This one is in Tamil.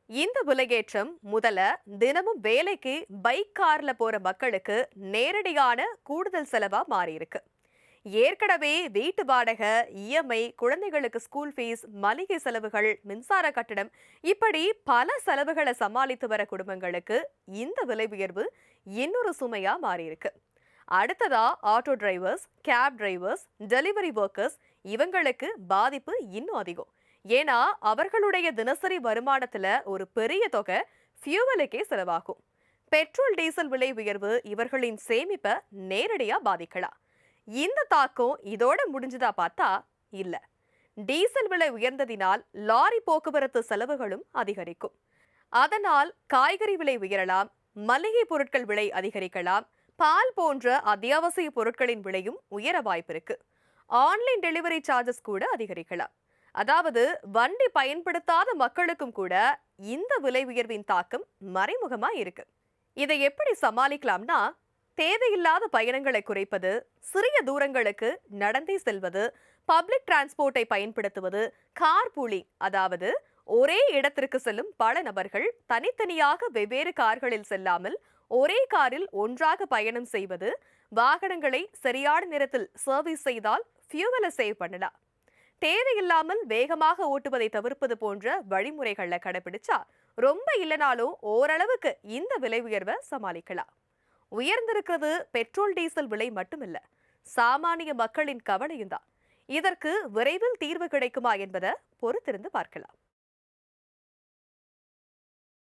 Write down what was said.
இந்த விலையேற்றம் முதல்ல தினமும் வேலைக்கு பைக் கார்ல போற மக்களுக்கு நேரடியான கூடுதல் செலவா மாறி இருக்கு. ஏற்கனவே வீட்டு வாடகை, இஎம்ஐ, குழந்தைகளுக்கு ஸ்கூல் ஃபீஸ், மளிகை செலவுகள், மின்சார கட்டணம் இப்படி பல செலவுகளை சமாளித்து வர குடும்பங்களுக்கு இந்த விலை உயர்வு இன்னொரு சுமையா மாறி இருக்கு. அடுத்ததா auto drivers, cab drivers, delivery workers இவங்களுக்கு பாதிப்பு இன்னும் அதிகம். ஏன்னா அவர்களுடைய தினசரி வருமானத்துல ஒரு பெரிய தொகை ஃபியூவலுக்கே செலவாகும். பெட்ரோல் டீசல் விலை உயர்வு இவர்களின் சேமிப்பை நேரடியா பாதிக்கலாம். இந்த தாக்கம் இதோட முடிஞ்சதா பார்த்தா இல்ல. டீசல் விலை உயர்ந்ததினால் லாரி போக்குவரத்து செலவுகளும் அதிகரிக்கும். அதனால் காய்கறி விலை உயரலாம், மளிகை பொருட்கள் விலை அதிகரிக்கலாம், பால் போன்ற அத்தியாவசிய பொருட்களின் விலையும் உயர வாய்ப்பிருக்கு. ஆன்லைன் டெலிவரி சார்ஜஸ் கூட அதிகரிக்கலாம். அதாவது வண்டி பயன்படுத்தாத மக்களுக்கும் கூட இந்த விலை உயர்வின் தாக்கம் மறைமுகமா இருக்கு. இதை எப்படி சமாளிக்கலாம்னா, தேவையில்லாத பயணங்களை குறைப்பது, சிறிய தூரங்களுக்கு நடந்தே செல்வது, பப்ளிக் டிரான்ஸ்போர்ட்டை பயன்படுத்துவது, கார் பூலிங் அதாவது ஒரே இடத்திற்கு செல்லும் பல நபர்கள் தனித்தனியாக வெவ்வேறு கார்களில் செல்லாமல் ஒரே காரில் ஒன்றாக பயணம் செய்வது, வாகனங்களை சரியான நேரத்தில் சர்வீஸ் செய்தால் ஃபியூவலை சேவ் பண்ணலாம். தேவையில்லாமல் வேகமாக ஓட்டுவதை தவிர்ப்பது போன்ற வழிமுறைகளை கடைபிடிச்சா ரொம்ப இல்லைனாலும் ஓரளவுக்கு இந்த விலை உயர்வை சமாளிக்கலாம். உயர்ந்திருக்கிறது பெட்ரோல் டீசல் விலை மட்டுமில்ல, சாமானிய மக்களின் கவலையும் தான். இதற்கு விரைவில் தீர்வு கிடைக்குமா என்பதை பொறுத்திருந்து பார்க்கலாம்.